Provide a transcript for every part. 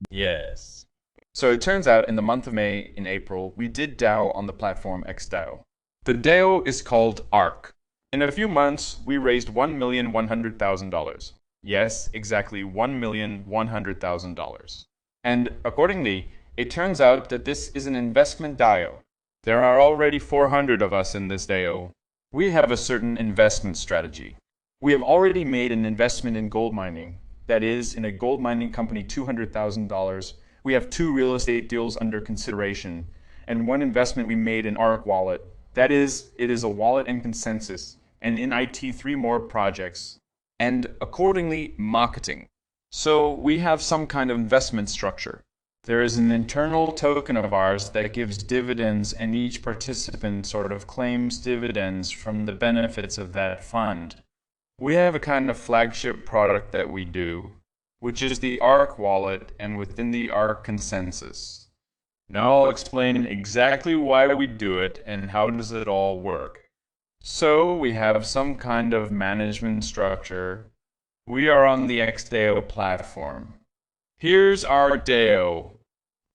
Yes. So it turns out in the month of May and April, we did DAO on the platform XDAO. The DAO is called ARK. In a few months, we raised $1,100,000. Yes, exactly $1,100,000. And accordingly, it turns out that this is an investment DAO. There are already 400 of us in this DAO. We have a certain investment strategy. We have already made an investment in gold mining. That is, in a gold mining company, $200,000. We have 2 real estate deals under consideration, and 1 investment we made in ARK Wallet. That is, it is a wallet and consensus, and in IT 3 more projects, and accordingly, marketing. So we have some kind of investment structure. There is an internal token of ours that gives dividends, and each participant sort of claims dividends from the benefits of that fund. We have a kind of flagship product that we do, which is the ARK Wallet, and within the ARK Consensus. Now I'll explain exactly why we do it and how does it all work. So we have some kind of management structure. We are on the XDAO platform. Here's our DAO.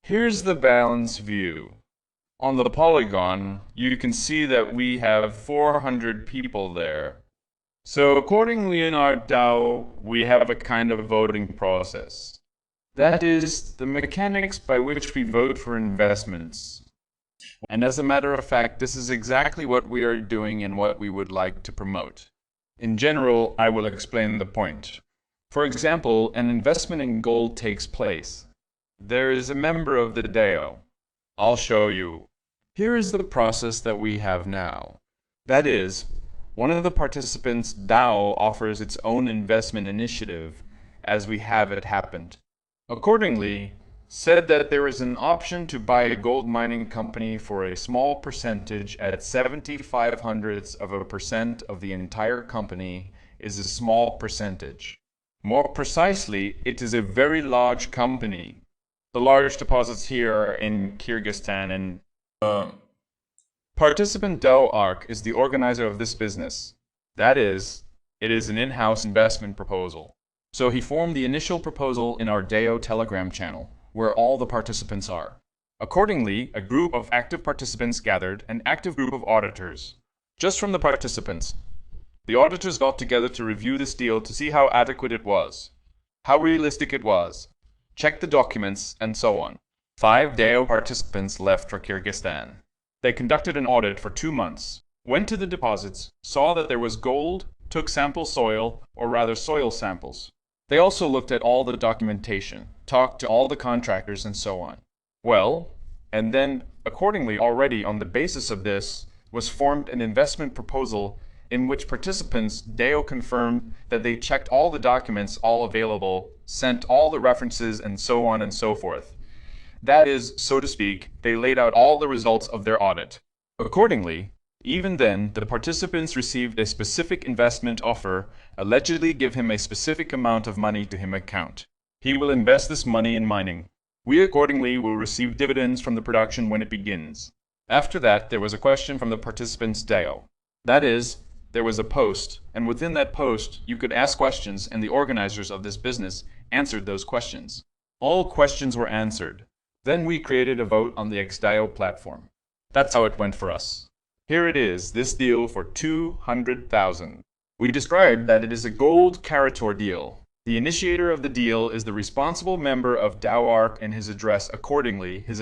Here's the balance view. On the polygon, you can see that we have 400 people there. So accordingly in our DAO, we have a kind of voting process. That is, the mechanics by which we vote for investments. And as a matter of fact, this is exactly what we are doing and what we would like to promote. In general, I will explain the point. For example, an investment in gold takes place. There is a member of the DAO. I'll show you. Here is the process that we have now. That is, one of the participants' DAO offers its own investment initiative, as we have it happened. Accordingly, said that there is an option to buy a gold mining company for a small percentage at 0.75% of the entire company is a small percentage. More precisely, it is a very large company. The large deposits here are in Kyrgyzstan and Participant DAO ARK is the organizer of this business. That is, it is an in-house investment proposal. So he formed the initial proposal in our DAO Telegram channel, where all the participants are. Accordingly, a group of active participants gathered an active group of auditors. Just from the participants, the auditors got together to review this deal to see how adequate it was, how realistic it was, check the documents, and so on. 5 DAO participants left for Kyrgyzstan. They conducted an audit for 2 months, went to the deposits, saw that there was gold, took sample soil, or rather soil samples. They also looked at all the documentation, talked to all the contractors, and so on. Well, and then, accordingly already on the basis of this, was formed an investment proposal in which participants, DAO confirmed that they checked all the documents, all available, sent all the references, and so on and so forth. That is, so to speak, they laid out all the results of their audit. Accordingly, even then, the participants received a specific investment offer, allegedly give him a specific amount of money to him account. He will invest this money in mining. We accordingly will receive dividends from the production when it begins. After that, there was a question from the participants' DAO. That is, there was a post, and within that post, you could ask questions, and the organizers of this business answered those questions. All questions were answered. Then we created a vote on the XDAO platform. That's how it went for us. Here it is, this deal for 200,000. We described that it is a gold Carator deal. The initiator of the deal is the responsible member of DAO ARK and his address accordingly, his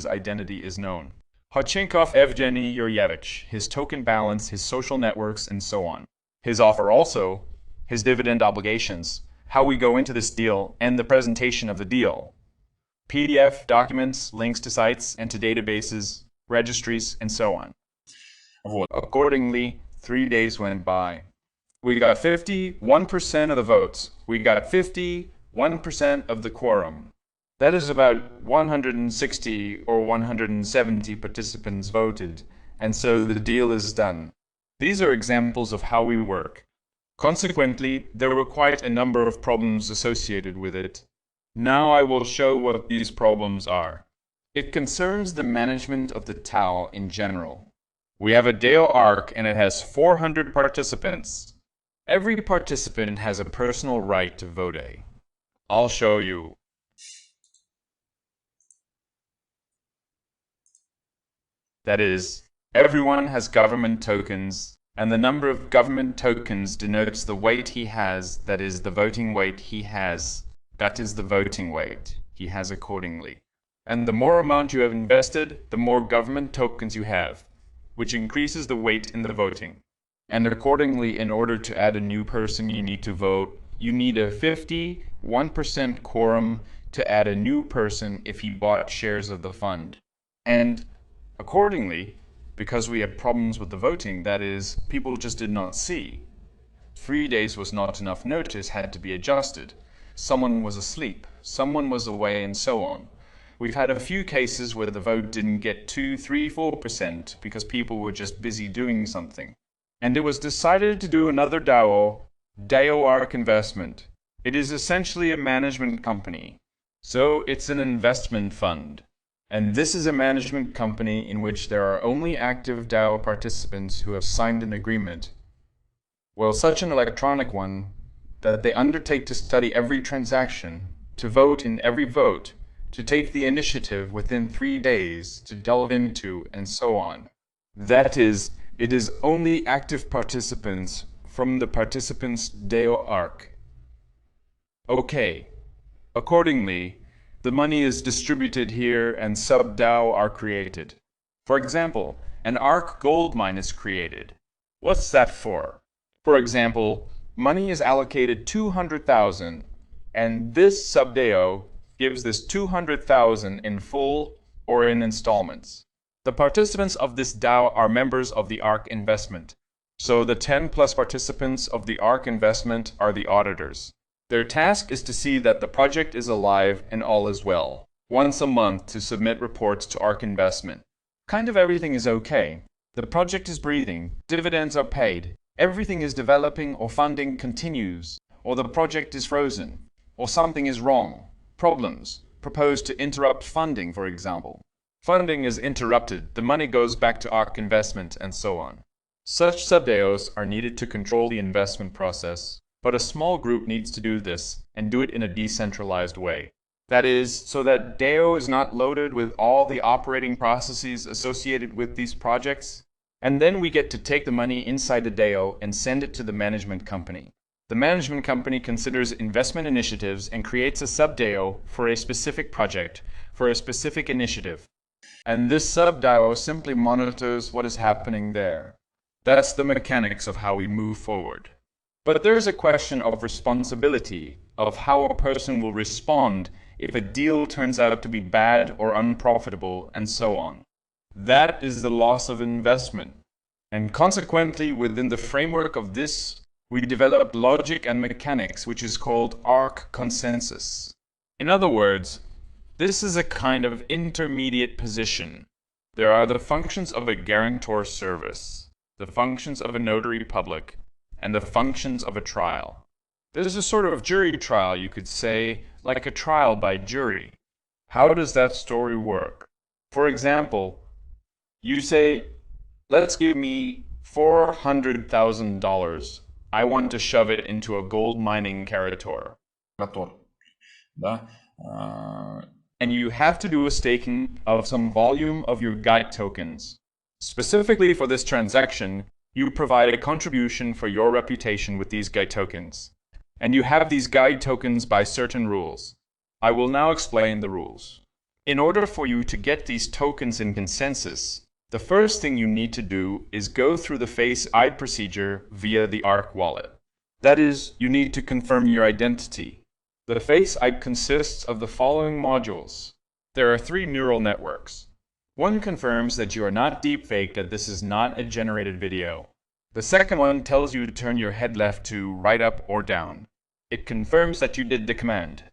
identity is known. Hodchenkov Evgeny Yuryevich, his token balance, his social networks, and so on. His offer also, his dividend obligations, how we go into this deal, and the presentation of the deal. PDF, documents, links to sites and to databases, registries, and so on. Accordingly, 3 days went by. We got 51% of the votes. We got 51% of the quorum. That is about 160 or 170 participants voted, and so the deal is done. These are examples of how we work. Consequently, there were quite a number of problems associated with it. Now I will show what these problems are. It concerns the management of the DAO in general. We have a DAO ARK and it has 400 participants. Every participant has a personal right to vote. I'll show you. That is, everyone has government tokens, and the number of government tokens denotes the weight he has, that is, the voting weight he has. That is the voting weight he has accordingly. And the more amount you have invested, the more government tokens you have, which increases the weight in the voting. And accordingly, in order to add a new person you need to vote, you need a 51% quorum to add a new person if he bought shares of the fund. And accordingly, because we had problems with the voting, that is, people just did not see. 3 days was not enough notice, had to be adjusted. Someone was asleep, someone was away, and so on. We've had a few cases where the vote didn't get 2, 3, 4% because people were just busy doing something. And it was decided to do another DAO ARK Investment. It is essentially a management company. So it's an investment fund. And this is a management company in which there are only active DAO participants who have signed an agreement. Well, such an electronic one that they undertake to study every transaction, to vote in every vote, to take the initiative within 3 days, to delve into, and so on. That is, it is only active participants from the participants' DAO ARK. Okay. Accordingly, the money is distributed here and sub-DAO are created. For example, an ARK gold mine is created. What's that for? For example, money is allocated 200,000, and this sub-DAO gives this 200,000 in full or in installments. The participants of this DAO are members of the ARK Investment. So the 10+ participants of the ARK Investment are the auditors. Their task is to see that the project is alive and all is well. Once a month to submit reports to ARK Investment. Kind of everything is okay. The project is breathing, dividends are paid, everything is developing or funding continues, or the project is frozen, or something is wrong. Problems. Proposed to interrupt funding, for example. Funding is interrupted, the money goes back to ARK Investment, and so on. Such sub-DAOs are needed to control the investment process. But a small group needs to do this, and do it in a decentralized way. That is, so that DAO is not loaded with all the operating processes associated with these projects, and then we get to take the money inside the DAO and send it to the management company. The management company considers investment initiatives and creates a sub-DAO for a specific project, for a specific initiative. And this sub-DAO simply monitors what is happening there. That's the mechanics of how we move forward. But there's a question of responsibility, of how a person will respond if a deal turns out to be bad or unprofitable, and so on. That is the loss of investment. And consequently, within the framework of this, we developed logic and mechanics, which is called ARK Consensus. In other words, this is a kind of intermediate position. There are the functions of a guarantor service, the functions of a notary public, and the functions of a trial. There's a sort of jury trial, you could say, like a trial by jury. How does that story work? For example, you say, let's give me $400,000. I want to shove it into a gold mining carator. Да? And you have to do a staking of some volume of your guide tokens. Specifically for this transaction, you provide a contribution for your reputation with these guide tokens. And you have these guide tokens by certain rules. I will now explain the rules. In order for you to get these tokens in consensus, the first thing you need to do is go through the Face ID procedure via the ARK wallet. That is, you need to confirm your identity. The Face ID consists of the following modules. There are 3 neural networks. One confirms that you are not deepfaked, that this is not a generated video. The second one tells you to turn your head left to right, up, or down. It confirms that you did the command.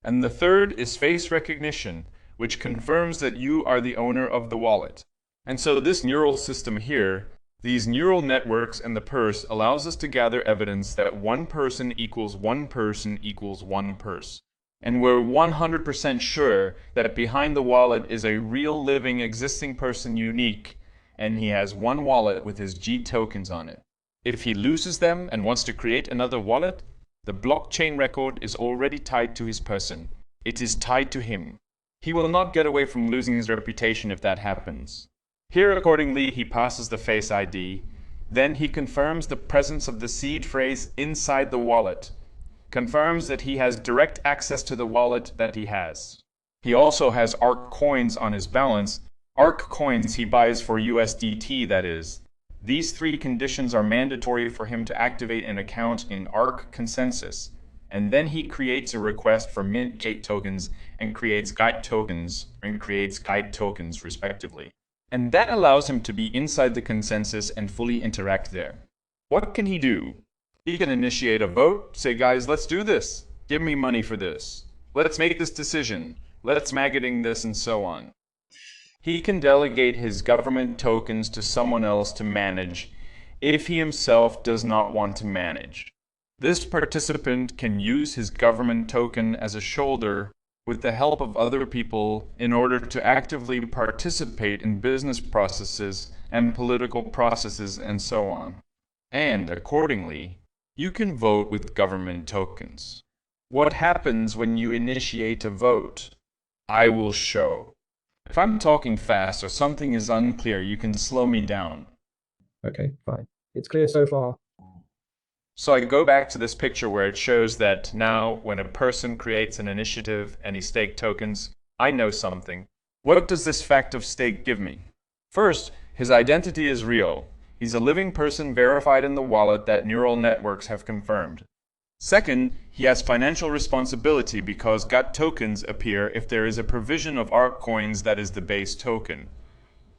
And the third is face recognition, which confirms that you are the owner of the wallet. And so this neural system here, these neural networks and the purse allows us to gather evidence that one person equals one person equals one purse. And we're 100% sure that behind the wallet is a real living existing person unique, and he has one wallet with his G tokens on it. If he loses them and wants to create another wallet, the blockchain record is already tied to his person. It is tied to him. He will not get away from losing his reputation if that happens. Here, accordingly, he passes the Face ID. Then he confirms the presence of the seed phrase inside the wallet, confirms that he has direct access to the wallet that he has. He also has ARK coins on his balance. ARK coins he buys for USDT, that is. These three conditions are mandatory for him to activate an account in ARK Consensus, and then he creates a request for mint gate tokens and creates guide tokens respectively. And that allows him to be inside the consensus and fully interact there. What can he do? He can initiate a vote, say, guys, let's do this. Give me money for this. Let's make this decision. Let's maggoting this, and so on. He can delegate his government tokens to someone else to manage if he himself does not want to manage. This participant can use his government token as a shoulder with the help of other people in order to actively participate in business processes and political processes and so on. And accordingly, you can vote with government tokens. What happens when you initiate a vote? I will show. If I'm talking fast or something is unclear, you can slow me down. Okay, fine. It's clear so far. So I go back to this picture where it shows that now when a person creates an initiative and he stakes tokens, I know something. What does this fact of stake give me? First, his identity is real. He's a living person verified in the wallet that neural networks have confirmed. Second, he has financial responsibility because GAT tokens appear if there is a provision of ARK coins that is the base token.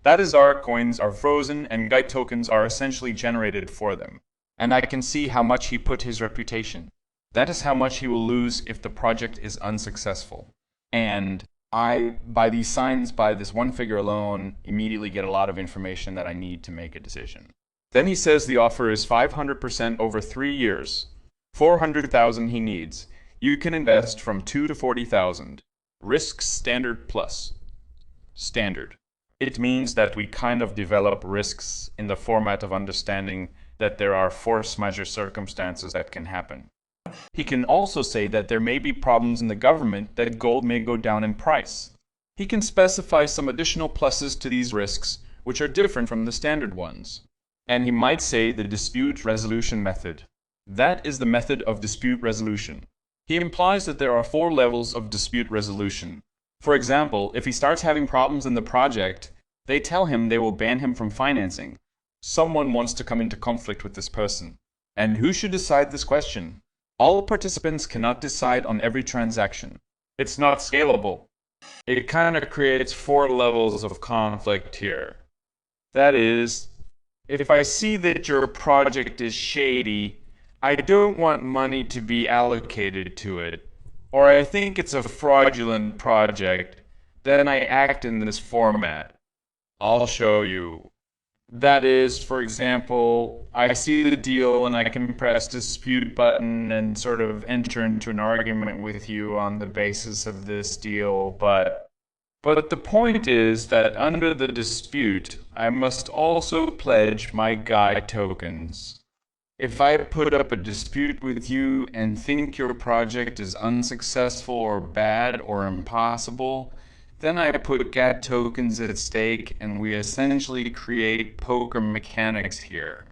That is, ARK coins are frozen and GAT tokens are essentially generated for them. And I can see how much he put his reputation. That is how much he will lose if the project is unsuccessful. And I, by these signs, by this one figure alone, immediately get a lot of information that I need to make a decision. Then he says the offer is 500% over 3 years. 400,000 he needs. You can invest from 2 to 40,000. Risks standard plus. Standard. It means that we kind of develop risks in the format of understanding that there are force majeure circumstances that can happen. He can also say that there may be problems in the government, that gold may go down in price. He can specify some additional pluses to these risks, which are different from the standard ones. And he might say the dispute resolution method. That is the method of dispute resolution. He implies that there are 4 levels of dispute resolution. For example, if he starts having problems in the project, they tell him they will ban him from financing. Someone wants to come into conflict with this person. And who should decide this question? All participants cannot decide on every transaction. It's not scalable. It kind of creates 4 levels of conflict here. That is, if I see that your project is shady, I don't want money to be allocated to it, or I think it's a fraudulent project, then I act in this format. I'll show you. That is, for example, I see the deal and I can press dispute button and sort of enter into an argument with you on the basis of this deal, but the point is that under the dispute, I must also pledge my guide tokens. If I put up a dispute with you and think your project is unsuccessful or bad or impossible, then I put GAT tokens at stake and we essentially create poker mechanics here.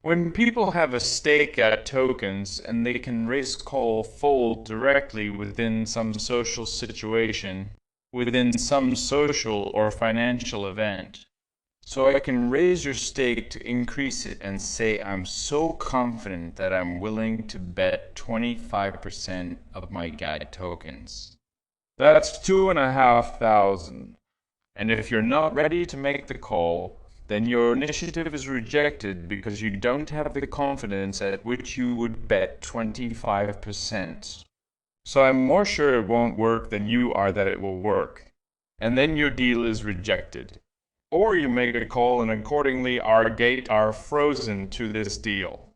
When people have a stake at tokens and they can raise, call, fold directly within some social situation, within some social or financial event. So I can raise your stake to increase it and say I'm so confident that I'm willing to bet 25% of my GAT tokens. That's 2,500. And if you're not ready to make the call, then your initiative is rejected because you don't have the confidence at which you would bet 25%. So I'm more sure it won't work than you are that it will work. And then your deal is rejected. Or you make a call and accordingly our gate are frozen to this deal.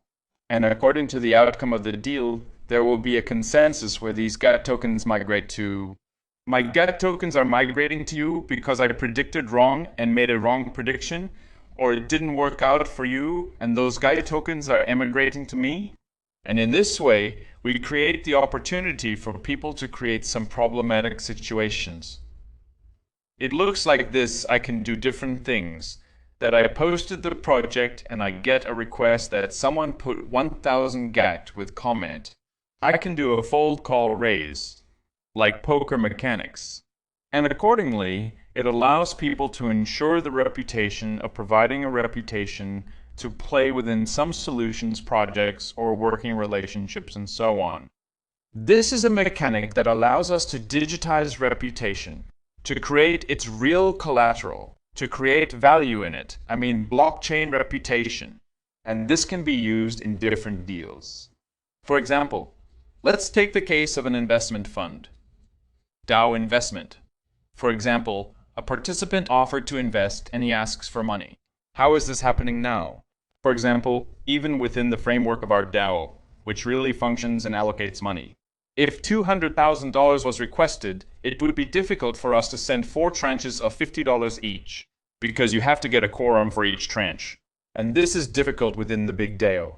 And according to the outcome of the deal, there will be a consensus where these GAT tokens migrate to. My GAT tokens are migrating to you because I predicted wrong and made a wrong prediction, or it didn't work out for you and those GAT tokens are emigrating to me. And in this way, we create the opportunity for people to create some problematic situations. It looks like this. I can do different things. That I posted the project and I get a request that someone put 1000 GAT with comment. I can do a fold call raise, like poker mechanics. And accordingly, it allows people to ensure the reputation of providing a reputation to play within some solutions projects or working relationships and so on. This is a mechanic that allows us to digitize reputation, to create its real collateral, to create value in it. I mean, blockchain reputation. And this can be used in different deals. For example, let's take the case of an investment fund. DAO Investment. For example, a participant offered to invest and he asks for money. How is this happening now? For example, even within the framework of our DAO, which really functions and allocates money. If $200,000 was requested, it would be difficult for us to send 4 tranches of $50 each, because you have to get a quorum for each tranche. And this is difficult within the big DAO.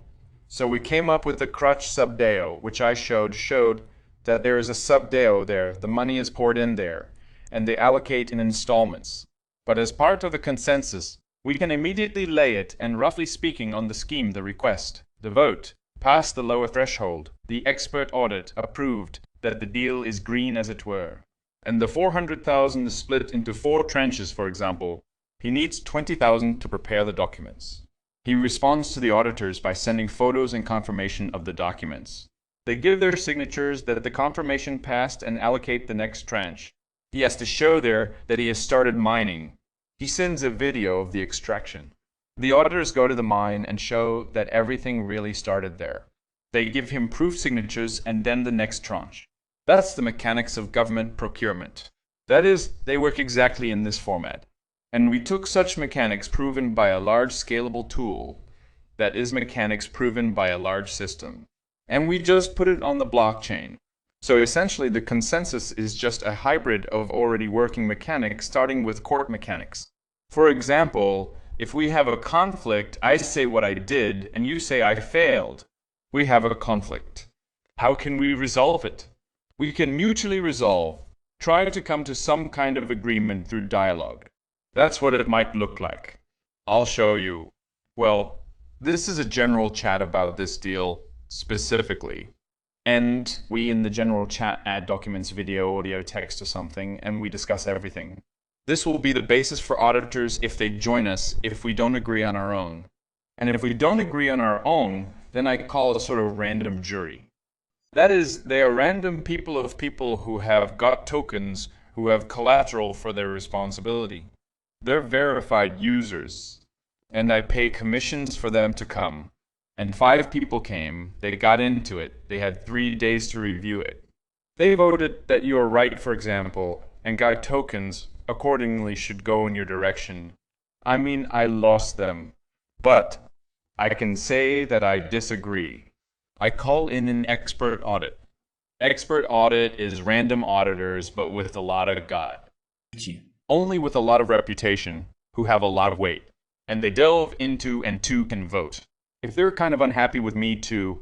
So we came up with the crutch sub-DAO, which I showed that there is a sub-DAO there, the money is poured in there, and they allocate in installments. But as part of the consensus, we can immediately lay it, and roughly speaking on the scheme, the request, the vote, passed the lower threshold, the expert audit approved that the deal is green as it were. And the 400,000 is split into 4 tranches, for example. He needs 20,000 to prepare the documents. He responds to the auditors by sending photos and confirmation of the documents. They give their signatures that the confirmation passed and allocate the next tranche. He has to show there that he has started mining. He sends a video of the extraction. The auditors go to the mine and show that everything really started there. They give him proof signatures and then the next tranche. That's the mechanics of government procurement. That is, they work exactly in this format. And we took such mechanics proven by a large scalable tool, that is mechanics proven by a large system, and we just put it on the blockchain. So essentially the consensus is just a hybrid of already working mechanics starting with court mechanics. For example, if we have a conflict, I say what I did and you say I failed. We have a conflict. How can we resolve it? We can mutually resolve, try to come to some kind of agreement through dialogue. That's what it might look like. I'll show you. Well, this is a general chat about this deal specifically. And we in the general chat add documents, video, audio, text or something, and we discuss everything. This will be the basis for auditors if they join us, if we don't agree on our own. And if we don't agree on our own, then I call it a sort of random jury. That is, they are random people who have got tokens, who have collateral for their responsibility. They're verified users, and I pay commissions for them to come. And 5 people came, they got into it, they had 3 days to review it. They voted that you are right, for example, and got tokens accordingly should go in your direction. I mean, I lost them, but I can say that I disagree. I call in an expert audit. Expert audit is random auditors, but with a lot of gut. Only with a lot of reputation, who have a lot of weight. And they delve into and 2 can vote. If they're kind of unhappy with me too,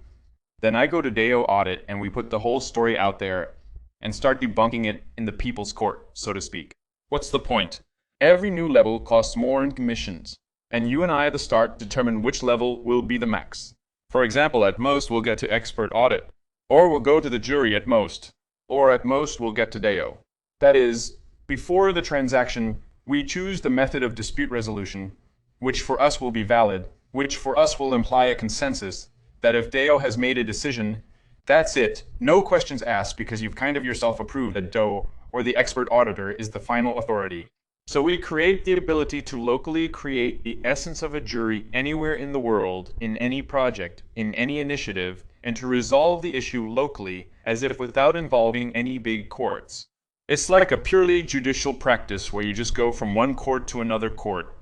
then I go to DAO audit and we put the whole story out there and start debunking it in the people's court, so to speak. What's the point? Every new level costs more in commissions, and you and I at the start determine which level will be the max. For example, at most we'll get to expert audit, or we'll go to the jury at most, or at most we'll get to DAO. That is, before the transaction, we choose the method of dispute resolution, which for us will be valid, which for us will imply a consensus, that if DAO has made a decision, that's it, no questions asked because you've kind of yourself approved that DAO or the expert auditor is the final authority. So we create the ability to locally create the essence of a jury anywhere in the world, in any project, in any initiative, and to resolve the issue locally as if without involving any big courts. It's like a purely judicial practice where you just go from one court to another court,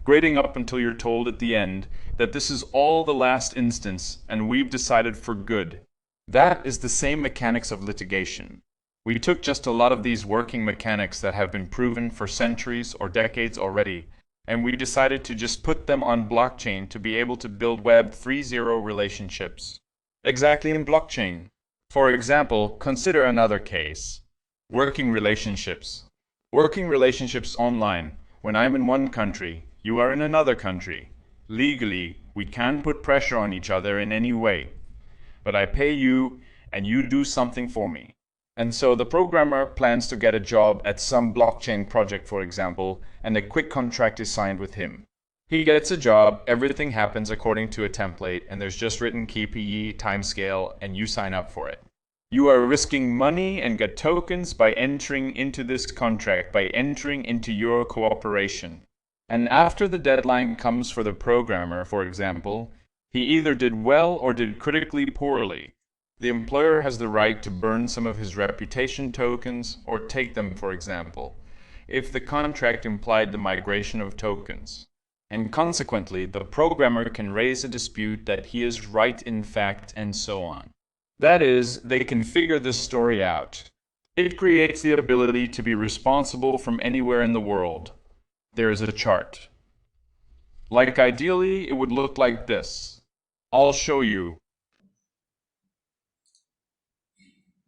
grading up until you're told at the end that this is all the last instance and we've decided for good. That is the same mechanics of litigation. We took just a lot of these working mechanics that have been proven for centuries or decades already, and we decided to just put them on blockchain to be able to build Web 3.0 relationships. Exactly in blockchain. For example, consider another case. Working relationships. Working relationships online. When I'm in one country, you are in another country. Legally, we can't put pressure on each other in any way. But I pay you and you do something for me. And so the programmer plans to get a job at some blockchain project, for example, and a quick contract is signed with him. He gets a job, everything happens according to a template, and there's just written KPI, timescale, and you sign up for it. You are risking money and get tokens by entering into this contract, by entering into your cooperation. And after the deadline comes for the programmer, for example, he either did well or did critically poorly. The employer has the right to burn some of his reputation tokens or take them, for example, if the contract implied the migration of tokens. And consequently, the programmer can raise a dispute that he is right in fact, and so on. That is, they can figure this story out. It creates the ability to be responsible from anywhere in the world. There is a chart. Like ideally, it would look like this. I'll show you.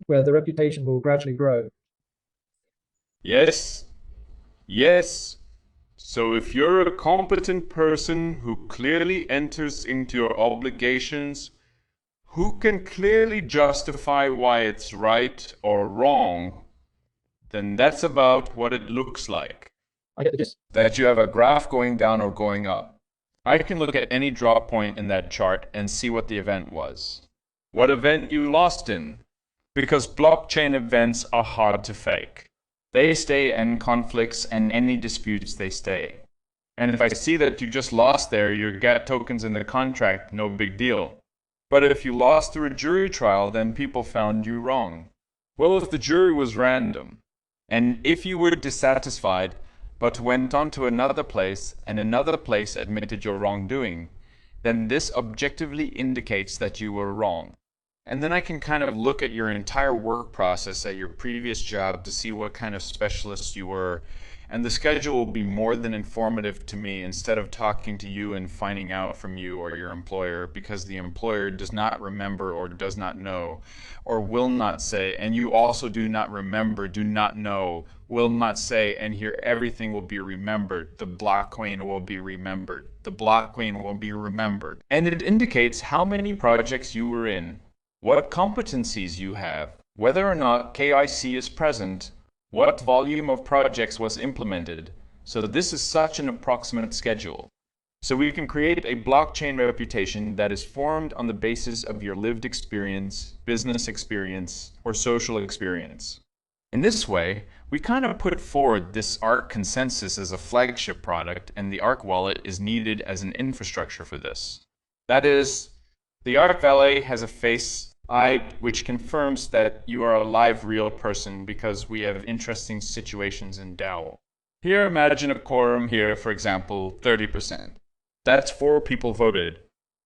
Where the reputation will gradually grow. Yes. Yes. So if you're a competent person who clearly enters into your obligations, who can clearly justify why it's right or wrong, then that's about what it looks like. I get the gist. That you have a graph going down or going up. I can look at any drop point in that chart and see what the event was. What event you lost in. Because blockchain events are hard to fake. They stay in conflicts and any disputes they stay. And if I see that you just lost there, you get tokens in the contract, no big deal. But if you lost through a jury trial, then people found you wrong. Well, if the jury was random, and if you were dissatisfied, but went on to another place, and another place admitted your wrongdoing, then this objectively indicates that you were wrong. And then I can kind of look at your entire work process at your previous job to see what kind of specialist you were. And the schedule will be more than informative to me instead of talking to you and finding out from you or your employer, because the employer does not remember or does not know or will not say, and you also do not remember, do not know, will not say, and here everything will be remembered. The blockchain will be remembered. The blockchain will be remembered. And it indicates how many projects you were in, what competencies you have, whether or not KYC is present, what volume of projects was implemented. So this is such an approximate schedule. So we can create a blockchain reputation that is formed on the basis of your lived experience, business experience, or social experience. In this way, we kind of put forward this ARK Consensus as a flagship product, and the ARK wallet is needed as an infrastructure for this. That is, the ARK Valet has a face which confirms that you are a live, real person because we have interesting situations in DAO. Here, imagine a quorum here, for example, 30%. That's 4 people voted.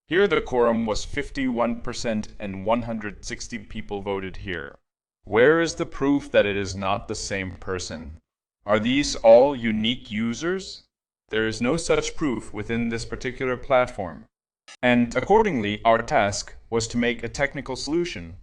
Here the quorum was 51% and 160 people voted here. Where is the proof that it is not the same person? Are these all unique users? There is no such proof within this particular platform. And accordingly, our task was to make a technical solution.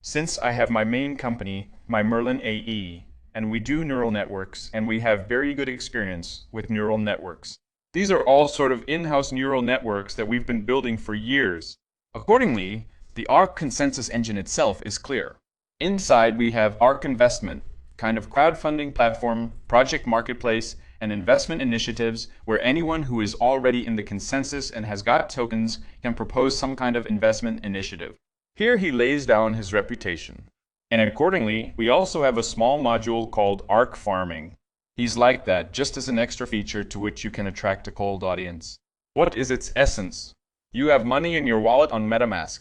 Since I have my main company, my Merlin AE, and we do neural networks, and we have very good experience with neural networks. These are all sort of in-house neural networks that we've been building for years. Accordingly, the ARK Consensus engine itself is clear. Inside we have ARK Investment, kind of crowdfunding platform, project marketplace, and investment initiatives where anyone who is already in the consensus and has got tokens can propose some kind of investment initiative. Here he lays down his reputation. And accordingly, we also have a small module called ARK Farming. He's like that, just as an extra feature to which you can attract a cold audience. What is its essence? You have money in your wallet on MetaMask.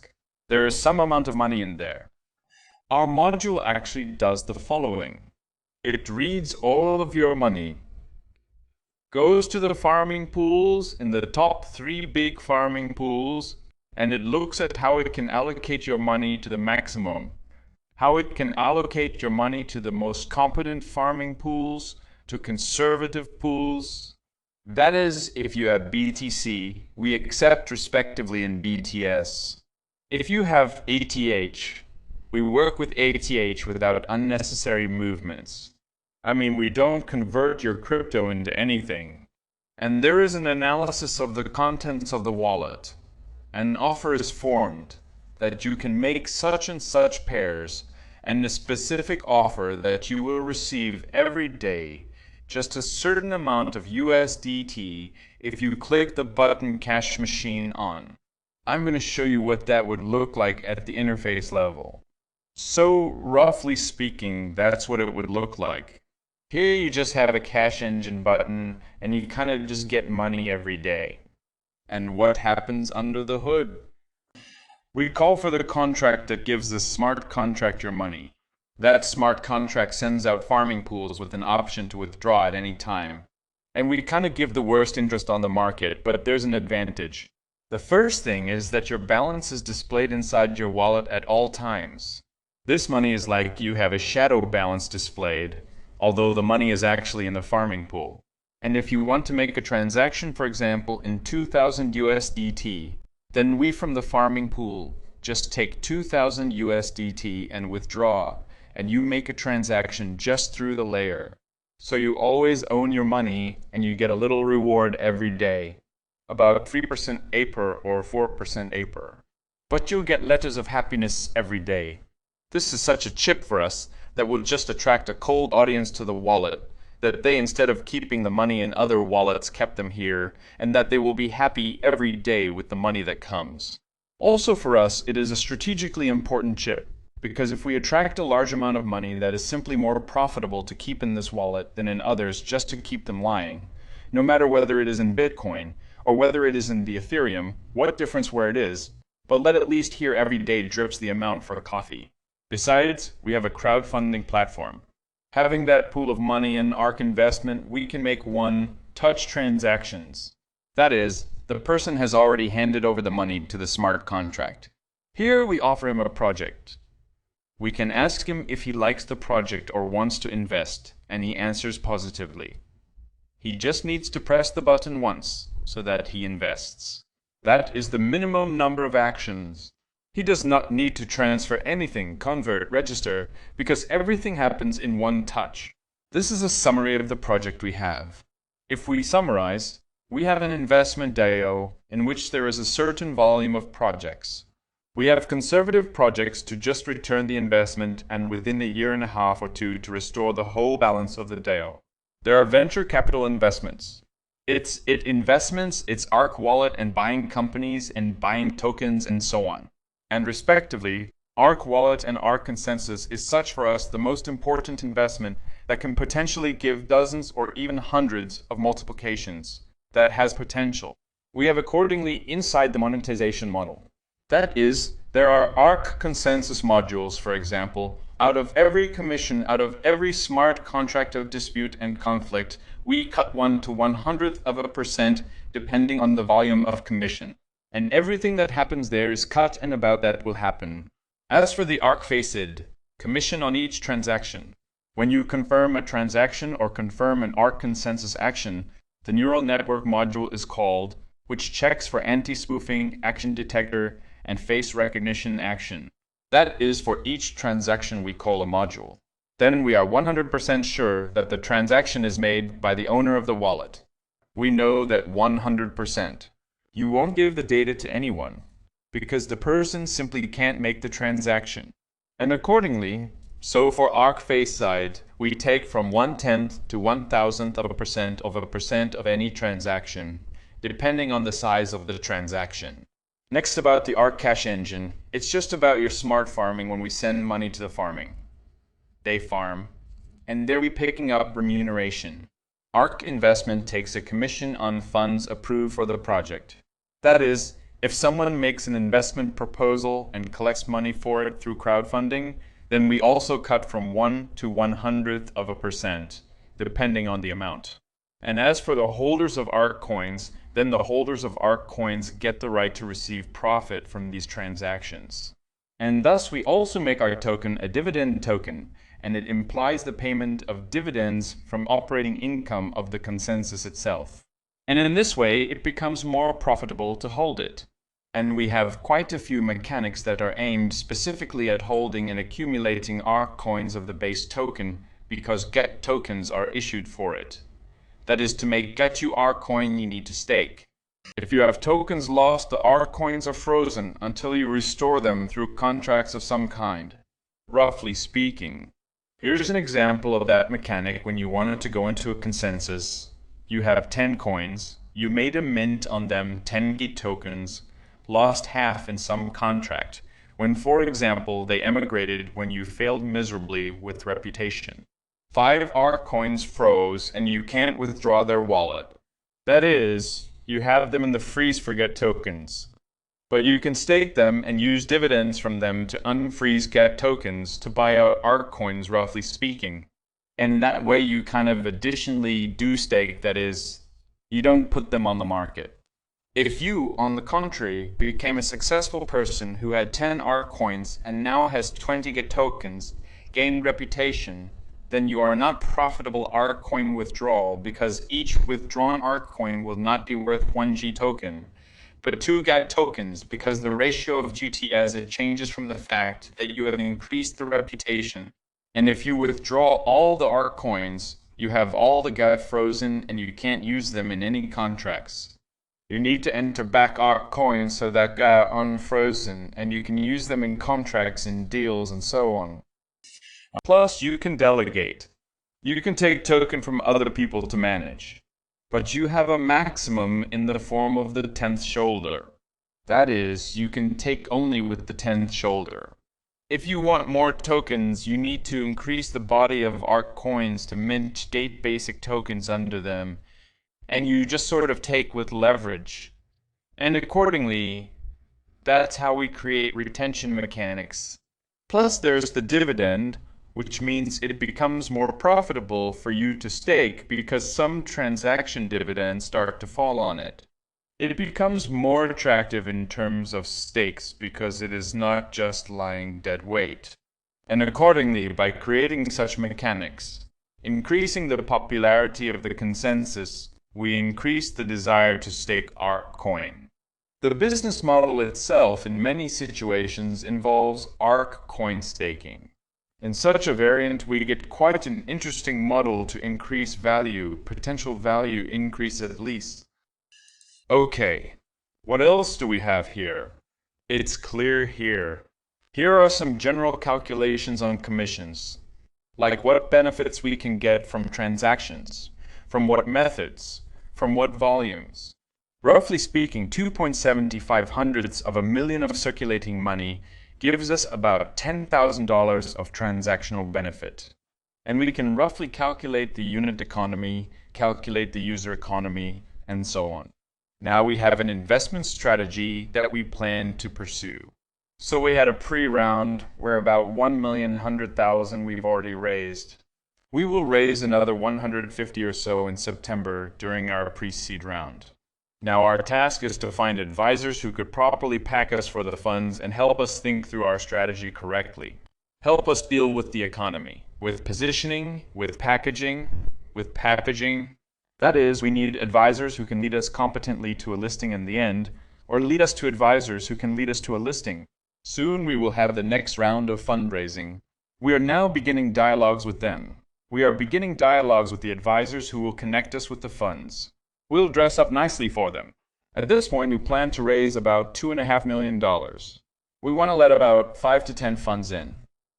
There is some amount of money in there. Our module actually does the following. It reads all of your money, goes to the farming pools in the top 3 big farming pools, and it looks at how it can allocate your money to the maximum, how it can allocate your money to the most competent farming pools, to conservative pools. That is, if you have BTC, we accept respectively in BTS. If you have ATH, we work with ATH without unnecessary movements. I mean, we don't convert your crypto into anything. And there is an analysis of the contents of the wallet. An offer is formed that you can make such and such pairs, and a specific offer that you will receive every day just a certain amount of USDT if you click the button Cash Machine on. I'm going to show you what that would look like at the interface level. So, roughly speaking, that's what it would look like. Here you just have a cash engine button, and you kind of just get money every day. And what happens under the hood? We call for the contract that gives the smart contract your money. That smart contract sends out farming pools with an option to withdraw at any time. And we kind of give the worst interest on the market, but there's an advantage. The first thing is that your balance is displayed inside your wallet at all times. This money is like you have a shadow balance displayed, although the money is actually in the farming pool. And if you want to make a transaction, for example, in 2000 USDT, then we from the farming pool just take 2000 USDT and withdraw, and you make a transaction just through the layer. So you always own your money, and you get a little reward every day. About 3% APR or 4% APR. But you'll get letters of happiness every day. This is such a chip for us that will just attract a cold audience to the wallet, that they, instead of keeping the money in other wallets, kept them here, and that they will be happy every day with the money that comes. Also for us, it is a strategically important chip, because if we attract a large amount of money that is simply more profitable to keep in this wallet than in others just to keep them lying, no matter whether it is in Bitcoin, or whether it is in the Ethereum, what difference where it is, but let at least here every day drips the amount for a coffee. Besides, we have a crowdfunding platform. Having that pool of money in ARK Investment, we can make one-touch transactions. That is, the person has already handed over the money to the smart contract. Here we offer him a project. We can ask him if he likes the project or wants to invest, and he answers positively. He just needs to press the button once, so that he invests. That is the minimum number of actions. He does not need to transfer anything, convert, register, because everything happens in one touch. This is a summary of the project we have. If we summarize, we have an investment DAO in which there is a certain volume of projects. We have conservative projects to just return the investment and within a year and a half or two to restore the whole balance of the DAO. There are venture capital investments. It's investments, it's ARK Wallet and buying companies and buying tokens and so on. And respectively, ARK Wallet and ARK Consensus is such for us the most important investment that can potentially give dozens or even hundreds of multiplications, that has potential. We have accordingly inside the monetization model. That is, there are ARK Consensus modules, for example. Out of every commission, out of every smart contract of dispute and conflict, we cut 1 to 100% depending on the volume of commission. And everything that happens there is cut and about that will happen. As for the ARK Faced, commission on each transaction. When you confirm a transaction or confirm an ARK Consensus action, the neural network module is called, which checks for anti-spoofing, action detector, and face recognition action. That is for each transaction we call a module. Then we are 100% sure that the transaction is made by the owner of the wallet. We know that 100%. You won't give the data to anyone, because the person simply can't make the transaction. And accordingly, so for ARK Face side, we take from 1/10 to 1,000% of any transaction, depending on the size of the transaction. Next about the ARK Cash Engine, it's just about your smart farming when we send money to the farming. They farm, and there we picking up remuneration. ARK Investment takes a commission on funds approved for the project. That is, if someone makes an investment proposal and collects money for it through crowdfunding, then we also cut from 1 to 100%, depending on the amount. And as for the holders of ARK coins, then the holders of ARK coins get the right to receive profit from these transactions. And thus we also make our token a dividend token, and it implies the payment of dividends from operating income of the consensus itself. And in this way, it becomes more profitable to hold it. And we have quite a few mechanics that are aimed specifically at holding and accumulating ARK coins of the base token because get tokens are issued for it. That is, to make get you ARK coin, you need to stake. If you have tokens lost, the ARK coins are frozen until you restore them through contracts of some kind. Roughly speaking, here's an example of that mechanic when you wanted to go into a consensus. You have 10 coins, you made a mint on them 10 GET tokens, lost half in some contract, when, for example, they emigrated when you failed miserably with reputation. 5 ARK coins froze and you can't withdraw their wallet. That is, you have them in the freeze for get tokens. But you can stake them and use dividends from them to unfreeze get tokens to buy out ARK coins, roughly speaking. And that way you kind of additionally do stake, that is, you don't put them on the market. If you, on the contrary, became a successful person who had 10 ARK coins and now has 20 get tokens, gained reputation, then you are not profitable ARK coin withdrawal, because each withdrawn ARK coin will not be worth 1 G token, but 2 GET tokens, because the ratio of GT as it changes from the fact that you have increased the reputation. And if you withdraw all the ARK coins, you have all the GET frozen and you can't use them in any contracts. You need to enter back ARK coins so that GET are unfrozen, and you can use them in contracts, in deals, and so on. Plus, you can delegate. You can take token from other people to manage. But you have a maximum in the form of the 10th shoulder. That is, you can take only with the 10th shoulder. If you want more tokens, you need to increase the body of ARK coins to mint GET basic tokens under them, and you just sort of take with leverage. And accordingly, that's how we create retention mechanics. Plus there's the dividend, which means it becomes more profitable for you to stake because some transaction dividends start to fall on it. It becomes more attractive in terms of stakes because it is not just lying dead weight. And accordingly, by creating such mechanics, increasing the popularity of the consensus, we increase the desire to stake ARK coin. The business model itself in many situations involves ARK coin staking. In such a variant, we get quite an interesting model to increase value, potential value increase at least. Okay, what else do we have here? It's clear here. Here are some general calculations on commissions, like what benefits we can get from transactions, from what methods, from what volumes. Roughly speaking, 2.75 of a million of circulating money gives us about $10,000 of transactional benefit. And we can roughly calculate the unit economy, calculate the user economy, and so on. Now we have an investment strategy that we plan to pursue. So we had a pre-round where about 1,100,000 we've already raised. We will raise another 150 or so in September during our pre-seed round. Now our task is to find advisors who could properly pack us for the funds and help us think through our strategy correctly. Help us deal with the economy, with positioning, with packaging, with packaging. That is, we need advisors who can lead us competently to a listing in the end, or lead us to advisors who can lead us to a listing. Soon we will have the next round of fundraising. We are now beginning dialogues with them. We are beginning dialogues with the advisors who will connect us with the funds. We'll dress up nicely for them. At this point, we plan to raise about $2.5 million. We want to let about 5 to 10 funds in.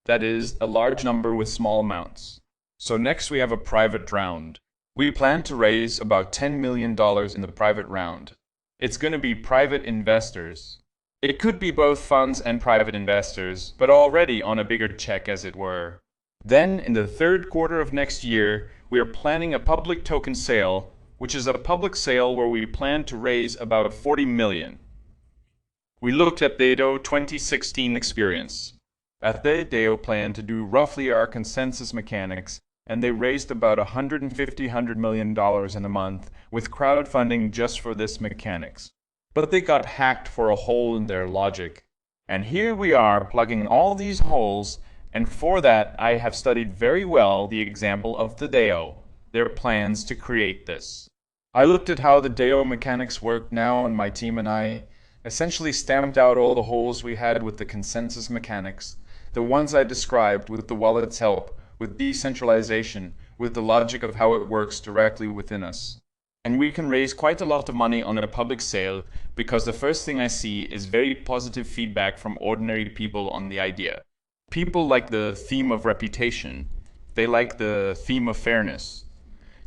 That is, a large number with small amounts. So next we have a private round. We plan to raise about $10 million in the private round. It's going to be private investors. It could be both funds and private investors, but already on a bigger check, as it were. Then, in the third quarter of next year, we are planning a public token sale, which is a public sale where we plan to raise about $40 million. We looked at the DAO 2016 experience. At the DAO planned to do roughly our consensus mechanics, and they raised about $150 million in a month with crowdfunding just for this mechanics. But they got hacked for a hole in their logic. And here we are plugging all these holes, and for that I have studied very well the example of the DAO, their plans to create this. I looked at how the DAO mechanics work now, and my team and I essentially stamped out all the holes we had with the consensus mechanics, the ones I described with the wallet's help, with decentralization, with the logic of how it works directly within us. And we can raise quite a lot of money on a public sale because the first thing I see is very positive feedback from ordinary people on the idea. People like the theme of reputation. They like the theme of fairness.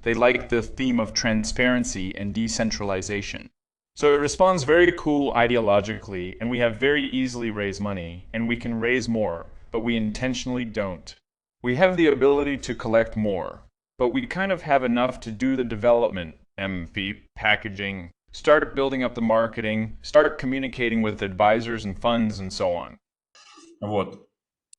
They like the theme of transparency and decentralization. So it responds very cool ideologically, and we have very easily raised money, and we can raise more, but we intentionally don't. We have the ability to collect more, but we kind of have enough to do the development, MVP, packaging, start building up the marketing, start communicating with advisors and funds and so on. Вот.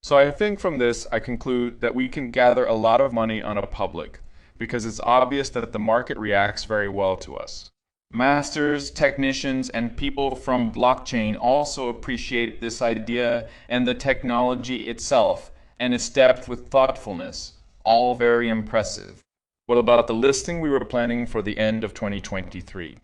So I think from this, I conclude that we can gather a lot of money on a public, because it's obvious that the market reacts very well to us. Masters, technicians, and people from blockchain also appreciate this idea and the technology itself, and its depth with thoughtfulness. All very impressive. What about the listing we were planning for the end of 2023?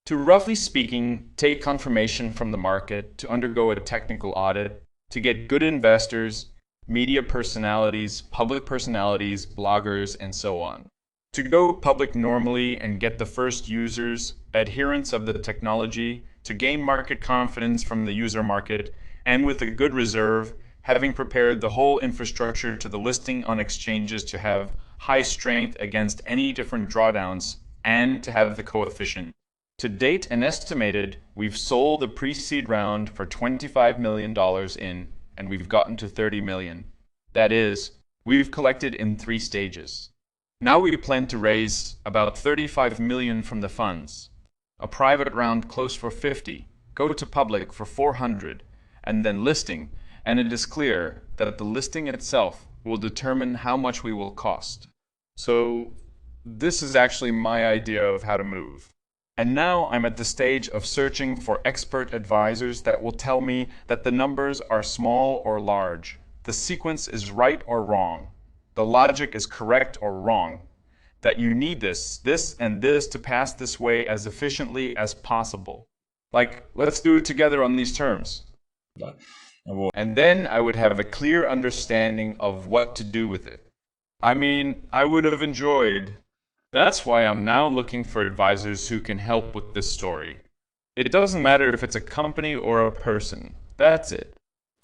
To roughly speaking, take confirmation from the market, to undergo a technical audit, to get good investors, media personalities, public personalities, bloggers, and so on. To go public normally and get the first users, adherents of the technology, to gain market confidence from the user market, and with a good reserve, having prepared the whole infrastructure to the listing on exchanges to have high strength against any different drawdowns, and to have the coefficient. To date and estimated, we've sold the pre-seed round for $25 million in, and we've gotten to 30 million. That is, we've collected in 3 stages. Now we plan to raise about 35 million from the funds, a private round close for 50, go to public for 400, and then listing, and it is clear that the listing itself will determine how much we will cost. So this is actually my idea of how to move. And now I'm at the stage of searching for expert advisors that will tell me that the numbers are small or large, the sequence is right or wrong, the logic is correct or wrong, that you need this, and this to pass this way as efficiently as possible. Like, let's do it together on these terms. Вот. And then I would have a clear understanding of what to do with it. I mean, I would have enjoyed. That's why I'm now looking for advisors who can help with this story. It doesn't matter if it's a company or a person. That's it.